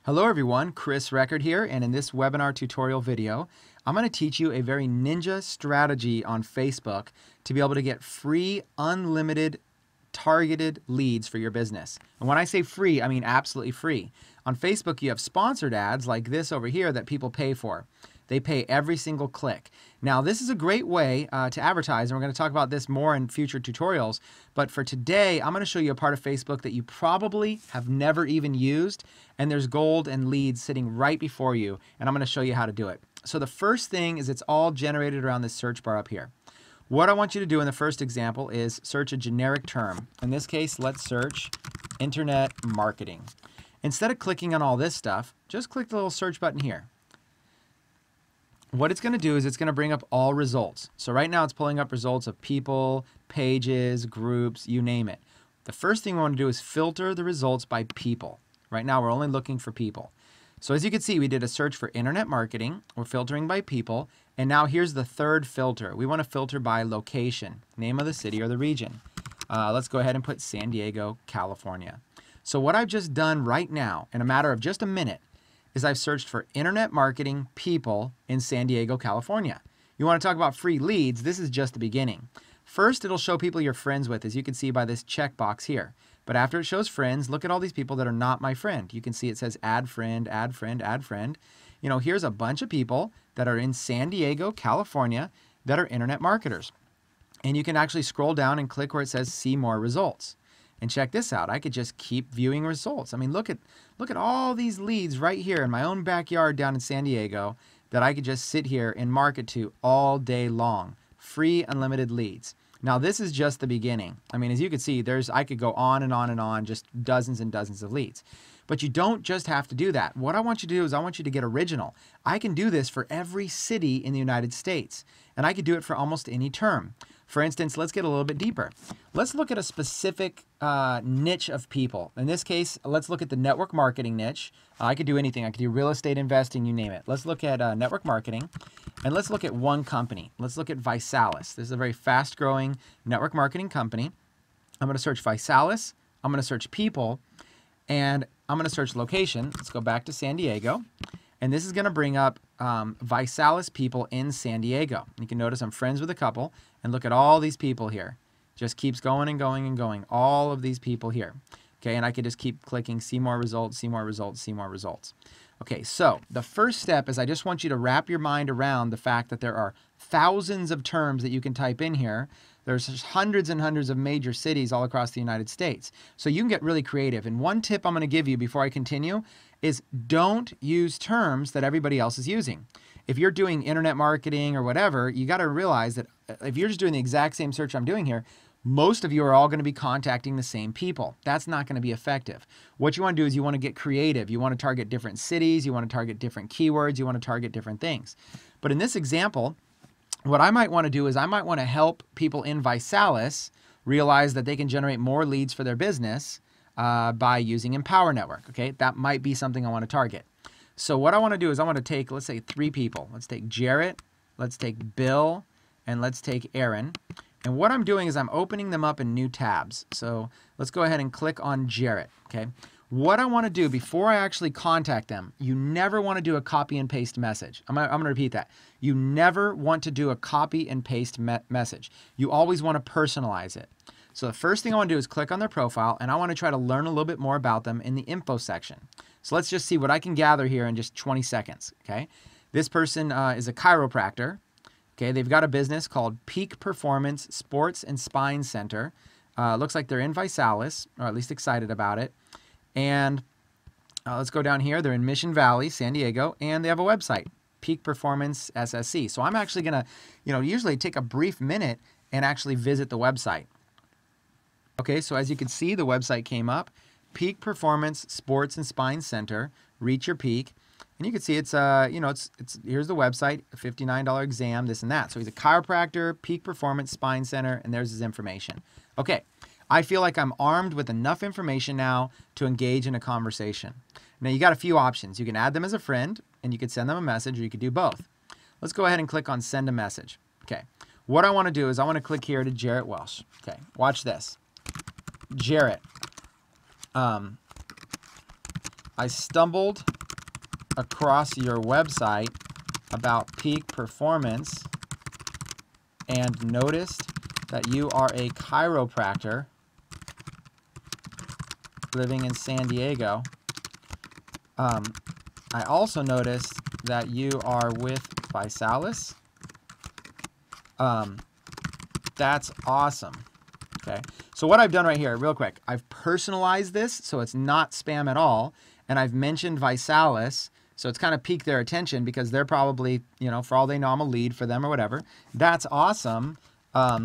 Hello everyone, Chris Record here, and in this webinar tutorial video, I'm going to teach you a very ninja strategy on Facebook to be able to get free, unlimited, targeted leads for your business. And when I say free, I mean absolutely free. On Facebook, you have sponsored ads like this over here that people pay for. They pay every single click. Now, this is a great way to advertise, and we're going to talk about this more in future tutorials. But for today, I'm going to show you a part of Facebook that you probably have never even used, and there's gold and leads sitting right before you, and I'm going to show you how to do it. So the first thing is it's all generated around this search bar up here. What I want you to do in the first example is search a generic term. In this case, let's search internet marketing. Instead of clicking on all this stuff, just click the little search button here. What it's going to do is it's going to bring up all results. So right now it's pulling up results of people, pages, groups, you name it. The first thing we want to do is filter the results by people. Right now we're only looking for people. So as you can see, we did a search for internet marketing. We're filtering by people. And now here's the third filter. We want to filter by location, name of the city or the region. Let's go ahead and put San Diego, California. So what I've just done right now, in a matter of just a minute, is I've searched for internet marketing people in San Diego, California. You want to talk about free leads, this is just the beginning. First, it'll show people you're friends with, as you can see by this checkbox here. But after it shows friends, look at all these people that are not my friend. You can see it says add friend, add friend, add friend. You know, here's a bunch of people that are in San Diego, California that are internet marketers. And you can actually scroll down and click where it says see more results. And check this out, I could just keep viewing results. I mean, look at all these leads right here in my own backyard down in San Diego that I could just sit here and market to all day long. Free, unlimited leads. Now, this is just the beginning. I mean, as you can see, I could go on and on and on, just dozens and dozens of leads. But you don't just have to do that. What I want you to do is I want you to get original. I can do this for every city in the United States, and I could do it for almost any term. For instance, let's get a little bit deeper. Let's look at a specific niche of people. In this case, let's look at the network marketing niche. I could do anything. I could do real estate investing, you name it. Let's look at network marketing, and let's look at one company. Let's look at Visalis. This is a very fast-growing network marketing company. I'm going to search Visalis. I'm going to search people, and I'm going to search location. Let's go back to San Diego. And this is going to bring up Visalis people in San Diego. You can notice I'm friends with a couple. And look at all these people here. Just keeps going and going and going. All of these people here. Okay, and I could just keep clicking see more results, see more results, see more results. Okay, so the first step is I just want you to wrap your mind around the fact that there are thousands of terms that you can type in here. There's hundreds and hundreds of major cities all across the United States. So you can get really creative. And one tip I'm going to give you before I continue is don't use terms that everybody else is using. If you're doing internet marketing or whatever, you got to realize that if you're just doing the exact same search I'm doing here, most of you are all going to be contacting the same people. That's not going to be effective. What you want to do is you want to get creative. You want to target different cities. You want to target different keywords. You want to target different things. But in this example, what I might want to do is I might want to help people in Visalis realize that they can generate more leads for their business by using Empower Network. Okay, that might be something I want to target. So what I want to do is I want to take, let's say, 3 people. Let's take Jarrett, let's take Bill, and let's take Aaron. And what I'm doing is I'm opening them up in new tabs. So let's go ahead and click on Jarrett. Okay. What I want to do before I actually contact them, you never want to do a copy and paste message. I'm going to repeat that. You never want to do a copy and paste message. You always want to personalize it. So the first thing I want to do is click on their profile, and I want to try to learn a little bit more about them in the info section. So let's just see what I can gather here in just 20 seconds. Okay. This person is a chiropractor. Okay, they've got a business called Peak Performance Sports and Spine Center. Looks like they're in Visalis, or at least excited about it. And let's go down here. They're in Mission Valley, San Diego, and they have a website, Peak Performance SSC. So I'm actually going to, usually take a brief minute and actually visit the website. Okay, so as you can see, the website came up. Peak Performance Sports and Spine Center. Reach your peak. And you can see it's, here's the website, a $59 exam, this and that. So he's a chiropractor, Peak Performance Spine Center, and there's his information. Okay, I feel like I'm armed with enough information now to engage in a conversation. Now you got a few options. You can add them as a friend, and you could send them a message, or you could do both. Let's go ahead and click on send a message. Okay, what I want to do is I want to click here to Jarrett Welsh. Okay, watch this. Jarrett, I stumbled across your website about peak performance and noticed that you are a chiropractor living in San Diego. I also noticed that you are with ViSalus. That's awesome. Okay, so what I've done right here, real quick, I've personalized this so it's not spam at all, and I've mentioned ViSalus, so it's kind of piqued their attention because they're probably, you know, for all they know, I'm a lead for them or whatever. That's awesome. Are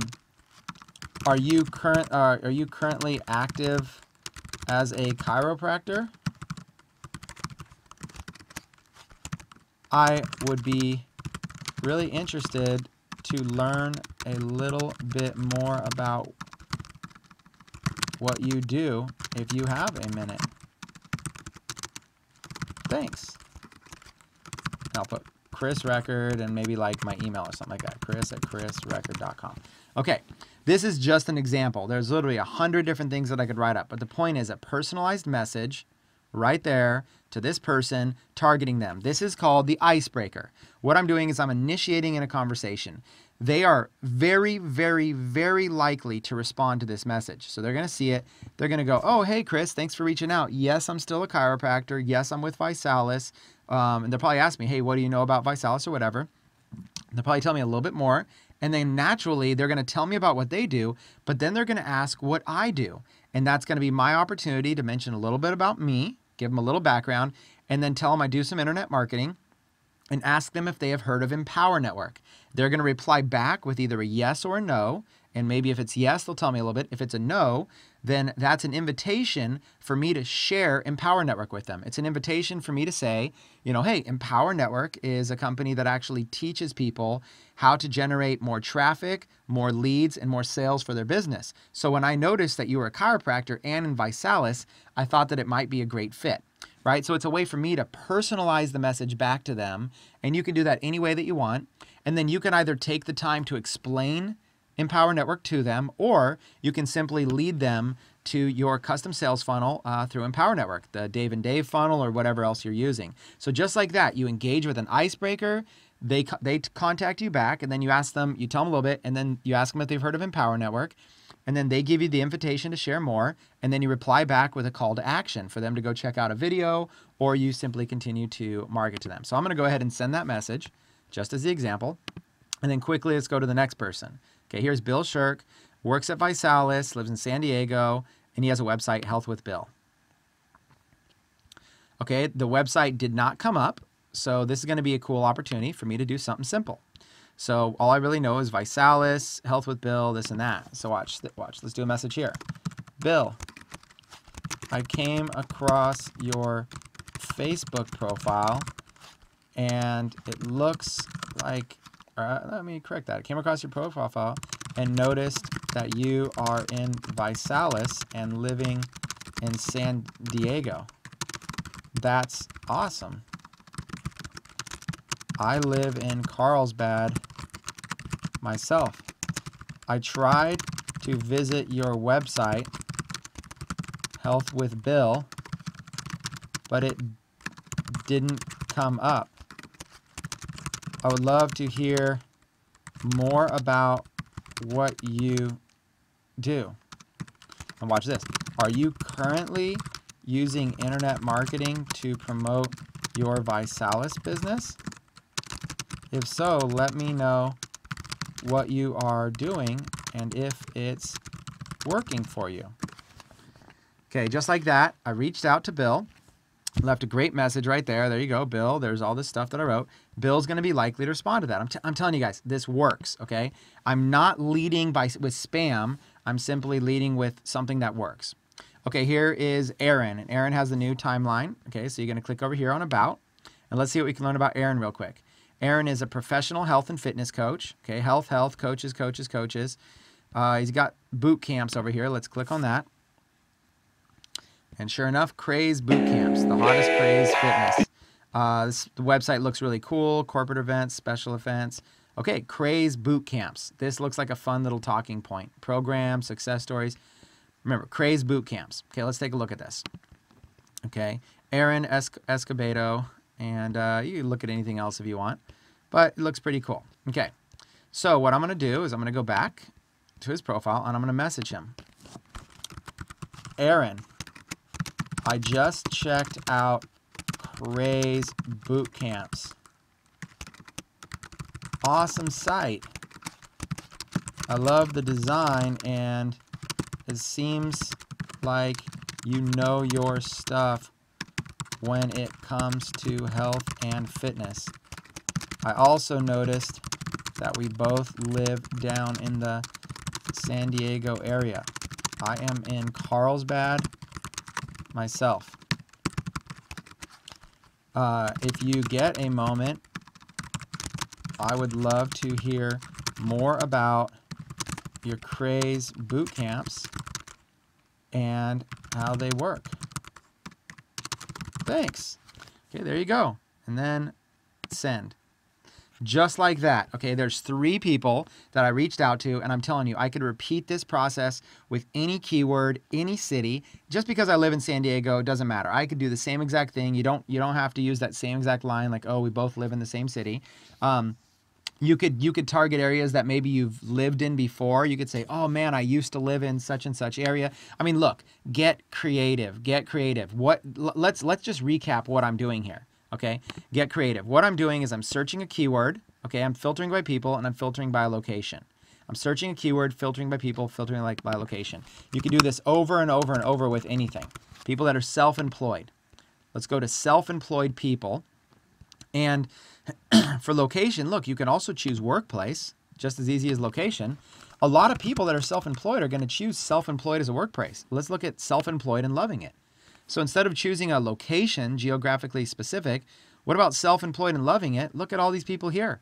you currently active as a chiropractor? I would be really interested to learn a little bit more about what you do if you have a minute. Thanks. And I'll put Chris Record and maybe like my email or something like that. Chris@chrisrecord.com. Okay, this is just an example. There's literally 100 different things that I could write up, but the point is a personalized message right there to this person, targeting them. This is called the icebreaker. What I'm doing is I'm initiating in a conversation. They are very, very, very likely to respond to this message. So they're going to see it. They're going to go, oh, hey, Chris, thanks for reaching out. Yes, I'm still a chiropractor. Yes, I'm with ViSalus. And they'll probably ask me, hey, what do you know about ViSalus or whatever? They'll probably tell me a little bit more. And then naturally, they're going to tell me about what they do, but then they're going to ask what I do. And that's going to be my opportunity to mention a little bit about me, give them a little background, and then tell them I do some internet marketing and ask them if they have heard of Empower Network. They're going to reply back with either a yes or a no. And maybe if it's yes, they'll tell me a little bit. If it's a no, then that's an invitation for me to share Empower Network with them. It's an invitation for me to say, you know, hey, Empower Network is a company that actually teaches people how to generate more traffic, more leads, and more sales for their business. So when I noticed that you were a chiropractor and in ViSalus, I thought that it might be a great fit. Right? So it's a way for me to personalize the message back to them. And you can do that any way that you want. And then you can either take the time to explain Empower Network to them, or you can simply lead them to your custom sales funnel through Empower Network, the Dave and Dave funnel or whatever else you're using. So just like that, you engage with an icebreaker, they contact you back, and then you ask them, you tell them a little bit, and then you ask them if they've heard of Empower Network. And then they give you the invitation to share more, and then you reply back with a call to action for them to go check out a video, or you simply continue to market to them. So I'm going to go ahead and send that message, just as the example, and then quickly let's go to the next person. Okay, here's Bill Shirk, works at ViSalus, lives in San Diego, and he has a website, Health with Bill. Okay, the website did not come up, so this is going to be a cool opportunity for me to do something simple. So all I really know is ViSalus, Health with Bill, this and that. So watch. Let's do a message here. Bill, I came across your Facebook profile, and it looks like, let me correct that. I came across your profile and noticed that you are in ViSalus and living in San Diego. That's awesome. I live in Carlsbad myself. I tried to visit your website, Health with Bill, but it didn't come up. I would love to hear more about what you do. And watch this. Are you currently using internet marketing to promote your ViSalus business? If so, let me know what you are doing and if it's working for you. Okay, just like that, I reached out to Bill, left a great message right there. There you go, Bill. There's all this stuff that I wrote. Bill's going to be likely to respond to that. I'm telling you guys, this works, okay? I'm not leading with spam. I'm simply leading with something that works. Okay, here is Aaron, and Aaron has the new timeline. Okay, so you're going to click over here on About, and let's see what we can learn about Aaron real quick. Aaron is a professional health and fitness coach. Okay, health, coaches. He's got boot camps over here. Let's click on that. And sure enough, Craze Boot Camps, the hottest Craze fitness. The website looks really cool. Corporate events, special events. Okay, Craze Boot Camps. This looks like a fun little talking point. Programs, success stories. Remember, Craze Boot Camps. Okay, let's take a look at this. Okay, Aaron Escobedo, and you can look at anything else if you want, but it looks pretty cool. Okay, so what I'm going to do is I'm going to go back to his profile, and I'm going to message him. Aaron, I just checked out Craze Boot Camps. Awesome site. I love the design, and it seems like you know your stuff when it comes to health and fitness. I also noticed that we both live down in the San Diego area. I am in Carlsbad myself. If you get a moment, I would love to hear more about your Craze boot camps and how they work. Thanks. Okay, there you go. And then send. Just like that. Okay, there's 3 people that I reached out to, and I'm telling you, I could repeat this process with any keyword, any city. Just because I live in San Diego, it doesn't matter. I could do the same exact thing. You don't have to use that same exact line like, oh, we both live in the same city. You could target areas that maybe you've lived in before. You could say, oh man, I used to live in such and such area. I mean, look, get creative, get creative. Let's just recap what I'm doing here. Okay, get creative. What I'm doing is I'm searching a keyword. Okay, I'm filtering by people, and I'm filtering by location. I'm searching a keyword, filtering by people, filtering by location. You can do this over and over and over with anything. People that are self-employed. Let's go to self-employed people. And for location, look, you can also choose workplace, just as easy as location. A lot of people that are self-employed are going to choose self-employed as a workplace. Let's look at self-employed and loving it. So instead of choosing a location, geographically specific, what about self-employed and loving it? Look at all these people here.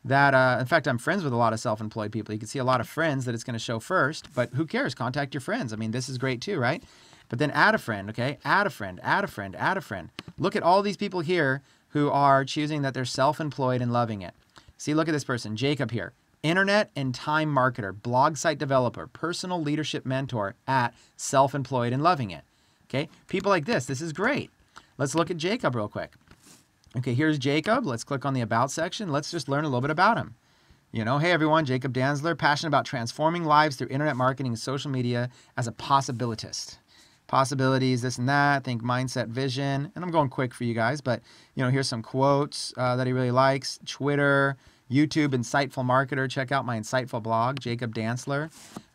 That, in fact, I'm friends with a lot of self-employed people. You can see a lot of friends that it's going to show first, but who cares? Contact your friends. I mean, this is great too, right? But then add a friend, okay? Add a friend, add a friend, add a friend. Look at all these people here who are choosing that they're self-employed and loving it. See, look at this person, Jacob here. Internet and time marketer, blog site developer, personal leadership mentor at self-employed and loving it. Okay, people like this is great. Let's look at Jacob real quick. Okay, here's Jacob. Let's click on the About section. Let's just learn a little bit about him. You know, hey everyone, Jacob Danzler, passionate about transforming lives through internet marketing and social media as a possibilitist. Possibilities, this and that, think mindset, vision. And I'm going quick for you guys, but you know, here's some quotes that he really likes. Twitter, YouTube, Insightful Marketer. Check out my Insightful blog, Jacob Danzler.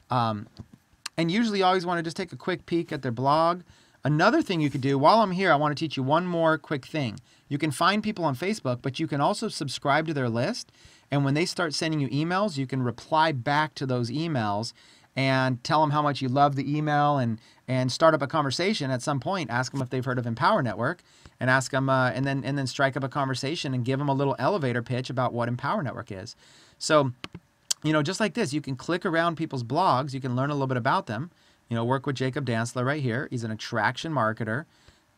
And usually you always want to just take a quick peek at their blog. Another thing you could do, while I'm here, I want to teach you one more quick thing. You can find people on Facebook, but you can also subscribe to their list. And when they start sending you emails, you can reply back to those emails and tell them how much you love the email and start up a conversation at some point. Ask them if they've heard of Empower Network and ask them, and then strike up a conversation and give them a little elevator pitch about what Empower Network is. So, you know, just like this, you can click around people's blogs. You can learn a little bit about them. You know, work with Jacob Danzler right here. He's an attraction marketer.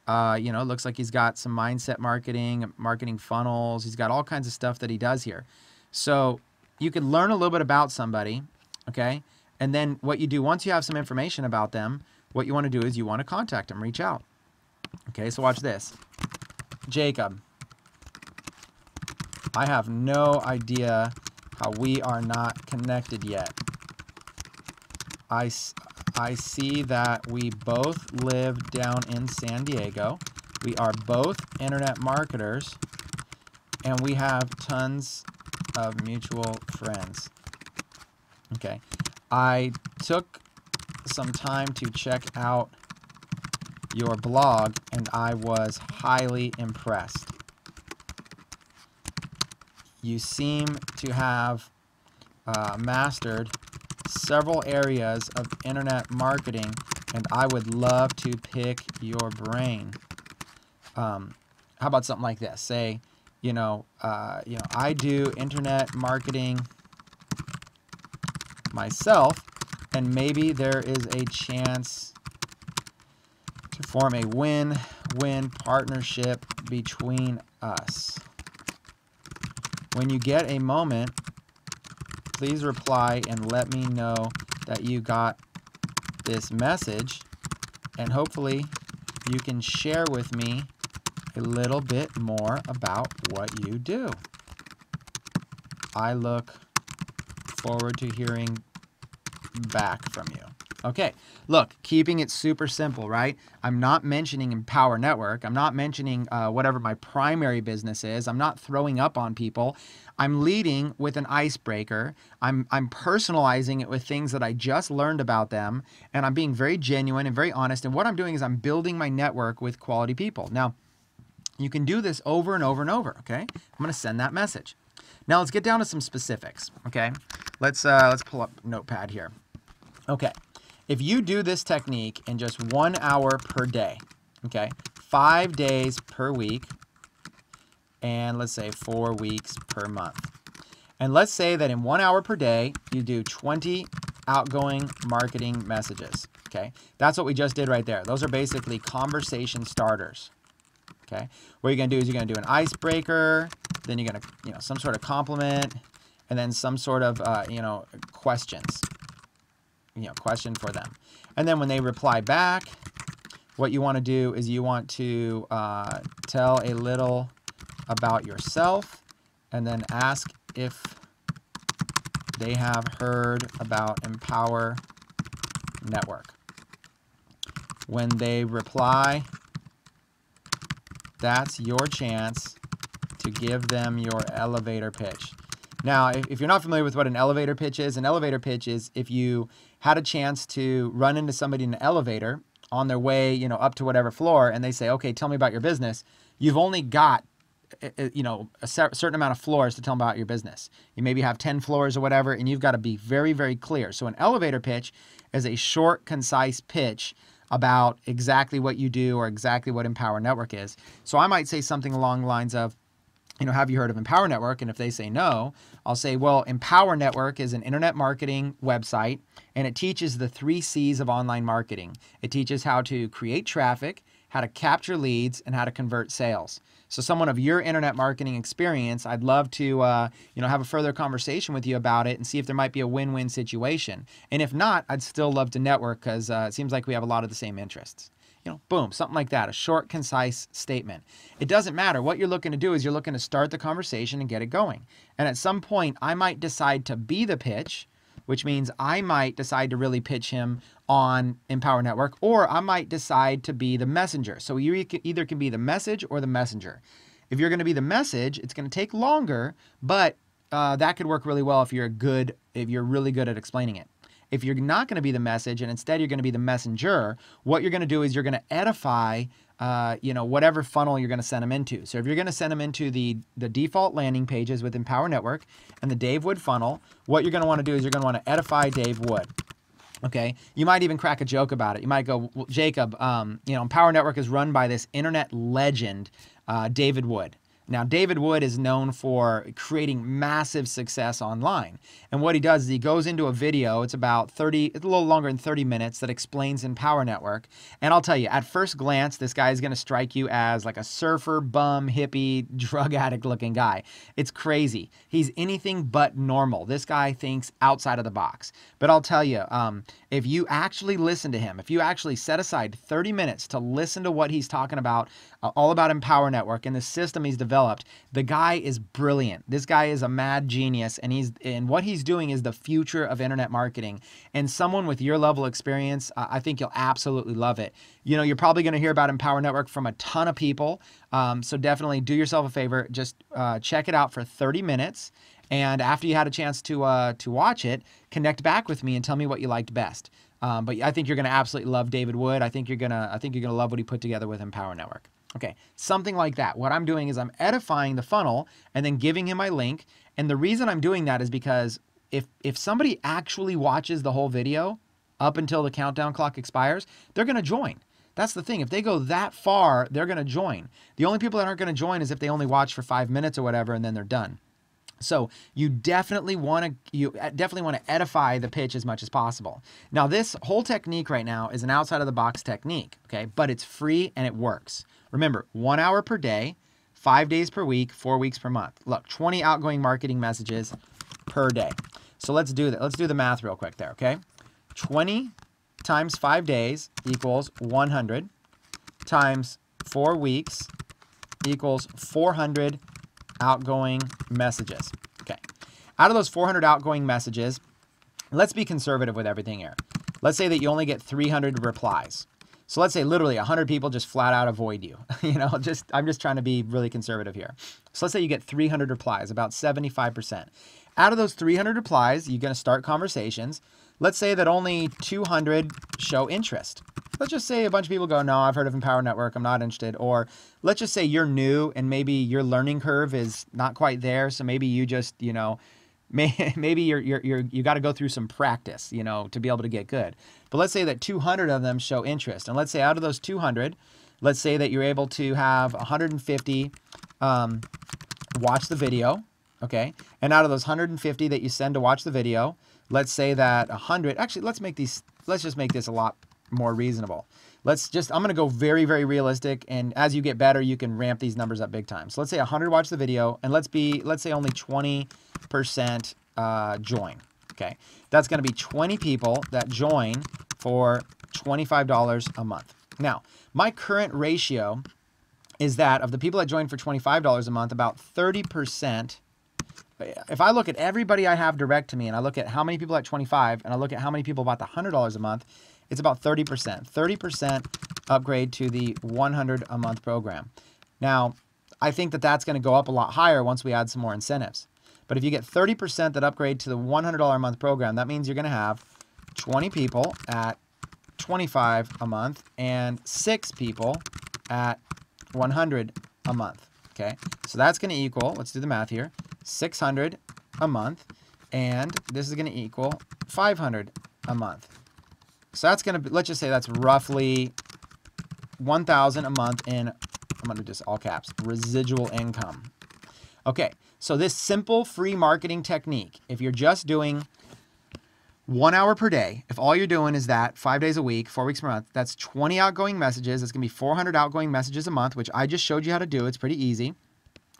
You know, it looks like he's got some mindset marketing funnels. He's got all kinds of stuff that he does here. So you can learn a little bit about somebody, okay? And then what you do, once you have some information about them, what you want to do is you want to contact them, reach out. Okay, so watch this. Jacob, I have no idea how we are not connected yet. I see that we both live down in San Diego. We are both internet marketers, and we have tons of mutual friends. Okay. I took some time to check out your blog, and I was highly impressed. You seem to have mastered several areas of internet marketing, and I would love to pick your brain. How about something like this? Say, I do internet marketing myself, and maybe there is a chance to form a win-win partnership between us. When you get a moment, please reply and let me know that you got this message, and hopefully you can share with me a little bit more about what you do. I look forward to hearing back from you. Okay, look, keeping it super simple, right? I'm not mentioning Empower Network. I'm not mentioning whatever my primary business is. I'm not throwing up on people. I'm leading with an icebreaker. I'm personalizing it with things that I just learned about them, and I'm being very genuine and very honest. And what I'm doing is I'm building my network with quality people. Now, you can do this over and over and over, okay? I'm gonna send that message. Now let's get down to some specifics, okay? Let's pull up Notepad here. Okay, if you do this technique in just 1 hour per day, okay, 5 days per week, and let's say 4 weeks per month. And let's say that in 1 hour per day, you do 20 outgoing marketing messages, okay? That's what we just did right there. Those are basically conversation starters, okay? What you're gonna do is you're gonna do an icebreaker, then you're gonna, some sort of compliment, and then some sort of, questions, question for them. And then when they reply back, what you want to do is you want to tell a little about yourself, and then ask if they have heard about Empower Network. When they reply, that's your chance to give them your elevator pitch. Now, if you're not familiar with what an elevator pitch is if you had a chance to run into somebody in an elevator on their way, up to whatever floor, and they say, okay, tell me about your business. You've only got, a certain amount of floors to tell them about your business. You maybe have 10 floors or whatever, and you've got to be very, very clear. So an elevator pitch is a short, concise pitch about exactly what you do or exactly what Empower Network is. So I might say something along the lines of, have you heard of Empower Network? And if they say no, I'll say, well, Empower Network is an internet marketing website, and it teaches the 3 C's of online marketing. It teaches how to create traffic, how to capture leads, and how to convert sales. So someone of your internet marketing experience, I'd love to, have a further conversation with you about it and see if there might be a win-win situation. And if not, I'd still love to network because it seems like we have a lot of the same interests. Boom, something like that, a short, concise statement. It doesn't matter. What you're looking to do is you're looking to start the conversation and get it going. And at some point, I might decide to be the pitch, which means I might decide to really pitch him on Empower Network, or I might decide to be the messenger. So you either can be the message or the messenger. If you're going to be the message, it's going to take longer, but that could work really well if you're really good at explaining it. If you're not going to be the message and instead you're going to be the messenger, what you're going to do is you're going to edify, whatever funnel you're going to send them into. So if you're going to send them into the default landing pages with Empower Network and the Dave Wood funnel, what you're going to want to do is you're going to want to edify Dave Wood. Okay, you might even crack a joke about it. You might go, well, Jacob, Empower Network is run by this internet legend, David Wood. Now, David Wood is known for creating massive success online. And what he does is he goes into a video, it's a little longer than 30 minutes, that explains Empower Network. And I'll tell you, at first glance, this guy is going to strike you as like a surfer, bum, hippie, drug addict looking guy. It's crazy. He's anything but normal. This guy thinks outside of the box. But I'll tell you, if you actually listen to him, if you actually set aside 30 minutes to listen to what he's talking about, all about Empower Network and the system he's developed, the guy is brilliant. This guy is a mad genius, and what he's doing is the future of internet marketing. And someone with your level of experience, I think you'll absolutely love it. You're probably going to hear about Empower Network from a ton of people. So definitely do yourself a favor. Just check it out for 30 minutes. And after you had a chance to watch it, connect back with me and tell me what you liked best. But I think you're going to absolutely love David Wood. I think you're going to love what he put together with Empower Network. Okay, something like that. What I'm doing is I'm edifying the funnel and then giving him my link. And the reason I'm doing that is because if somebody actually watches the whole video up until the countdown clock expires, they're going to join. That's the thing. If they go that far, they're going to join. The only people that aren't going to join is if they only watch for 5 minutes or whatever and then they're done. So you definitely want to edify the pitch as much as possible. Now, this whole technique right now is an outside of the box technique, okay? But it's free and it works. Remember, 1 hour per day, 5 days per week, 4 weeks per month. Look, 20 outgoing marketing messages per day. So let's do that. Let's do the math real quick there, okay? 20 times 5 days equals 100 times 4 weeks equals 400 outgoing messages. Okay. Out of those 400 outgoing messages, let's be conservative with everything here. Let's say that you only get 300 replies. So let's say literally 100 people just flat out avoid you. I'm just trying to be really conservative here. So let's say you get 300 replies, about 75%. Out of those 300 replies, you're going to start conversations. Let's say that only 200 show interest. Let's just say a bunch of people go, no, I've heard of Empower Network, I'm not interested. Or let's just say you're new and maybe your learning curve is not quite there. So maybe you just, maybe you got to go through some practice, to be able to get good. But let's say that 200 of them show interest. And let's say out of those 200, let's say that you're able to have 150 watch the video. Okay. And out of those 150 that you send to watch the video, let's say that 100, actually, let's just make this a lot more reasonable. I'm going to go very, very realistic. And as you get better, you can ramp these numbers up big time. So let's say 100 watch the video, and let's say only 20% join. Okay. That's going to be 20 people that join for $25 a month. Now, my current ratio is that of the people that join for $25 a month, about 30%. If I look at everybody I have direct to me and I look at how many people at 25 and I look at how many people bought the $100 a month, it's about 30%. 30% upgrade to the 100 a month program. Now, I think that that's going to go up a lot higher once we add some more incentives. But if you get 30% that upgrade to the $100 a month program, that means you're going to have 20 people at 25 a month and 6 people at 100 a month. Okay, so that's going to equal, let's do the math here, 600 a month, and this is going to equal 500 a month. So that's going to be, let's just say that's roughly 1,000 a month in, I'm going to do this all caps, residual income. Okay, so this simple free marketing technique, if you're just doing 1 hour per day, if all you're doing is that 5 days a week, 4 weeks per month, that's 20 outgoing messages. That's going to be 400 outgoing messages a month, which I just showed you how to do. It's pretty easy.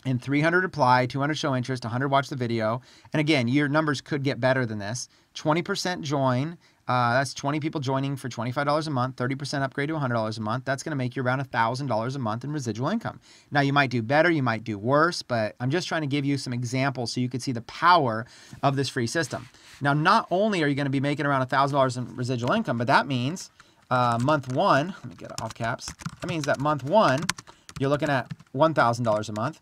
And 300 reply, 200 show interest, 100 watch the video. And again, your numbers could get better than this. 20% join. That's 20 people joining for $25 a month, 30% upgrade to $100 a month. That's going to make you around $1,000 a month in residual income. Now, you might do better, you might do worse, but I'm just trying to give you some examples so you can see the power of this free system. Now, not only are you going to be making around $1,000 in residual income, but that means month one, let me get it off caps. That means that month one, you're looking at $1,000 a month.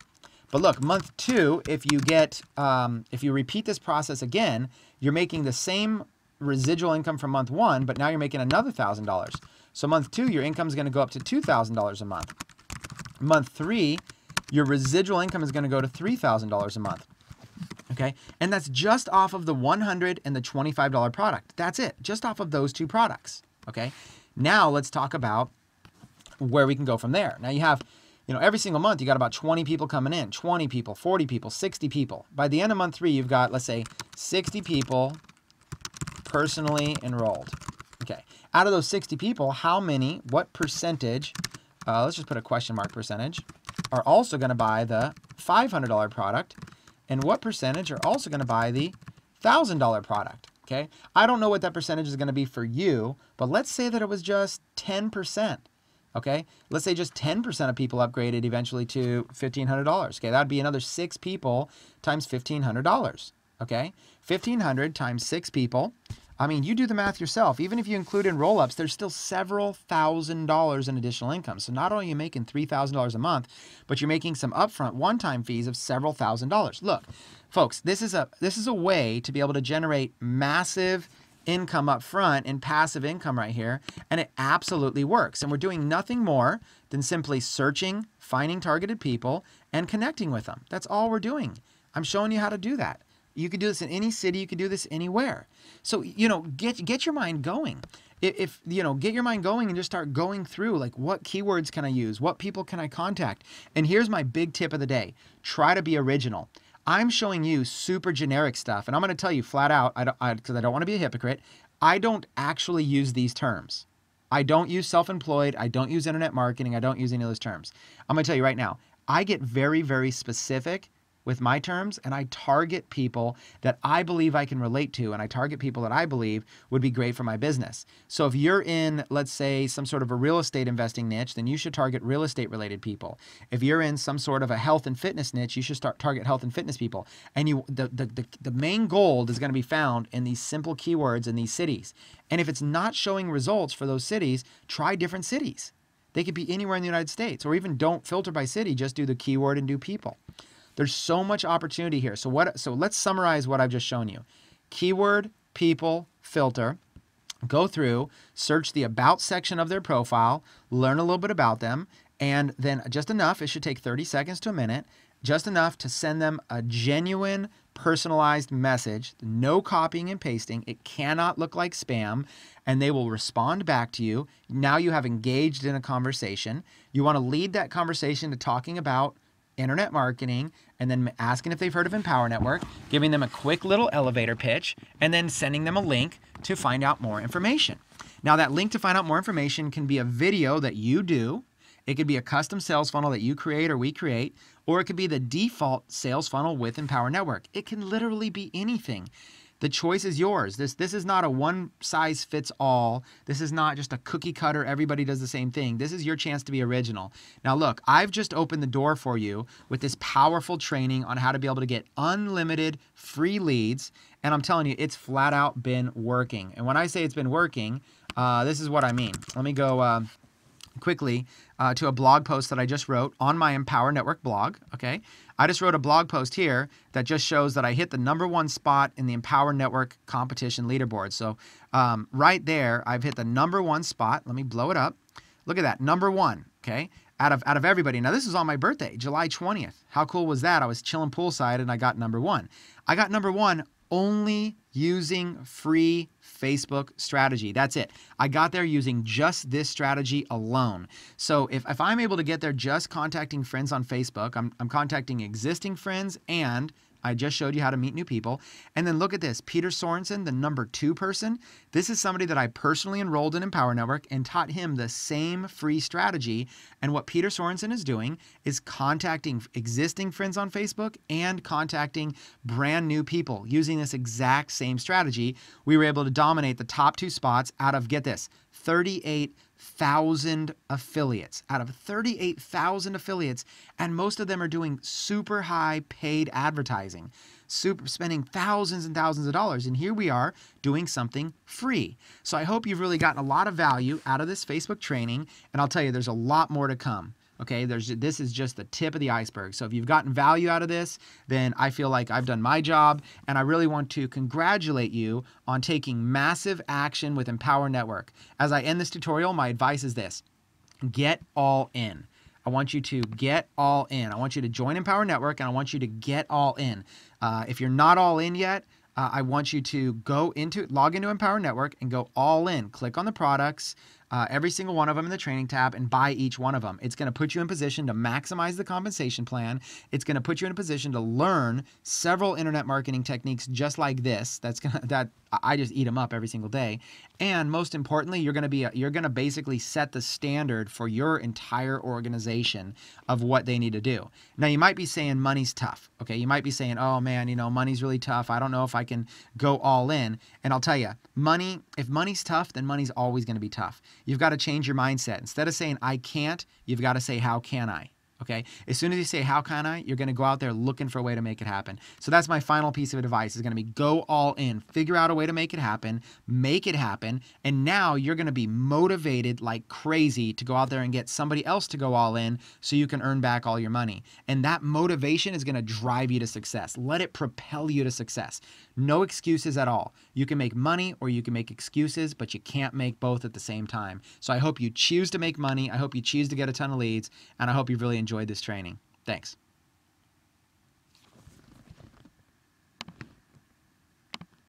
But look, month two, if you repeat this process again, you're making the same residual income from month one, but now you're making another $1,000. So month two, your income is going to go up to $2,000 a month. Month three, your residual income is going to go to $3,000 a month. Okay, and that's just off of the $100 and the $25 product. That's it, just off of those two products. Okay, now let's talk about where we can go from there. Now you have, every single month you got about 20 people coming in, 20 people, 40 people, 60 people. By the end of month three, you've got, let's say, 60 people personally enrolled. Okay, out of those 60 people, what percentage, let's just put a question mark percentage, are also going to buy the $500 product, and what percentage are also going to buy the $1,000 product? Okay, I don't know what that percentage is going to be for you, but let's say that it was just 10%. Okay, let's say just 10% of people upgraded eventually to $1,500. Okay, that'd be another 6 people times $1,500. Okay, 1,500 times 6 people. I mean, you do the math yourself. Even if you include in roll-ups, there's still several $1,000s in additional income. So not only are you making $3,000 a month, but you're making some upfront one-time fees of several $1,000s. Look, folks, this is a way to be able to generate massive income up front and passive income right here, and it absolutely works. And we're doing nothing more than simply searching, finding targeted people, and connecting with them. That's all we're doing. I'm showing you how to do that. You could do this in any city. You could do this anywhere. So, get your mind going. Get your mind going and just start going through, like, what keywords can I use? What people can I contact? And here's my big tip of the day. Try to be original. I'm showing you super generic stuff, and I'm going to tell you flat out, because I don't want to be a hypocrite, I don't actually use these terms. I don't use self-employed. I don't use internet marketing. I don't use any of those terms. I'm going to tell you right now, I get very, very specific with my terms, and I target people that I believe I can relate to, and I target people that I believe would be great for my business. So if you're in, let's say, some sort of a real estate investing niche, then you should target real estate related people. If you're in some sort of a health and fitness niche, you should target health and fitness people. And the main gold is going to be found in these simple keywords in these cities. And if it's not showing results for those cities, try different cities. They could be anywhere in the United States, or even don't filter by city, just do the keyword and do people. There's so much opportunity here. So let's summarize what I've just shown you. Keyword, people, filter. Go through, search the about section of their profile, learn a little bit about them, and then just enough, it should take 30 seconds to a minute, just enough to send them a genuine, personalized message, no copying and pasting. It cannot look like spam, and they will respond back to you. Now you have engaged in a conversation. You want to lead that conversation to talking about internet marketing, and then asking if they've heard of Empower Network, giving them a quick little elevator pitch, and then sending them a link to find out more information. Now that link to find out more information can be a video that you do, it could be a custom sales funnel that you create or we create, or it could be the default sales funnel with Empower Network. It can literally be anything. The choice is yours. This is not a one size fits all. This is not just a cookie cutter, everybody does the same thing. This is your chance to be original. Now look, I've just opened the door for you with this powerful training on how to be able to get unlimited free leads. And I'm telling you, it's flat out been working. And when I say it's been working, this is what I mean. Let me go quickly to a blog post that I just wrote on my Empower Network blog, okay? I just wrote a blog post here that just shows that I hit the #1 spot in the Empower Network competition leaderboard. So right there, I've hit the #1 spot. Let me blow it up. Look at that, #1, okay? Out of everybody. Now this is on my birthday, July 20th. How cool was that? I was chilling poolside and I got #1. I got #1 only using free Facebook strategy. That's it. I got there using just this strategy alone. So if I'm able to get there just contacting friends on Facebook, I'm contacting existing friends, and I just showed you how to meet new people. And then look at this, Peter Sorensen, the #2 person. This is somebody that I personally enrolled in Empower Network and taught him the same free strategy. And what Peter Sorensen is doing is contacting existing friends on Facebook and contacting brand new people using this exact same strategy. We were able to dominate the top 2 spots out of, get this, 38,000 affiliates. Out of 38,000 affiliates, and most of them are doing super high paid advertising, spending thousands and thousands of dollars. And here we are doing something free. So I hope you've really gotten a lot of value out of this Facebook training. And I'll tell you, there's a lot more to come. Okay, this is just the tip of the iceberg. So if you've gotten value out of this, then I feel like I've done my job, and I really want to congratulate you on taking massive action with Empower Network. As I end this tutorial, my advice is this: get all in. I want you to get all in. I want you to join Empower Network, and I want you to get all in. If you're not all in yet, I want you to log into Empower Network and go all in. Click on the products, every single one of them in the training tab, and buy each one of them. It's going to put you in position to maximize the compensation plan. It's going to put you in a position to learn several internet marketing techniques just like this. That I just eat them up every single day. And most importantly, you're going to basically set the standard for your entire organization of what they need to do. Now, you might be saying money's tough. Okay, you might be saying, oh man, money's really tough. I don't know if I can go all in. And I'll tell you, if money's tough, then money's always going to be tough. You've got to change your mindset. Instead of saying I can't, you've got to say how can I? Okay. As soon as you say how can I, you're going to go out there looking for a way to make it happen. So that's my final piece of advice, is going to be go all in, figure out a way to make it happen, and now you're going to be motivated like crazy to go out there and get somebody else to go all in so you can earn back all your money. And that motivation is going to drive you to success. Let it propel you to success. No excuses at all. You can make money or you can make excuses, but you can't make both at the same time. So I hope you choose to make money. I hope you choose to get a ton of leads, and I hope you've really enjoyed this training. Thanks.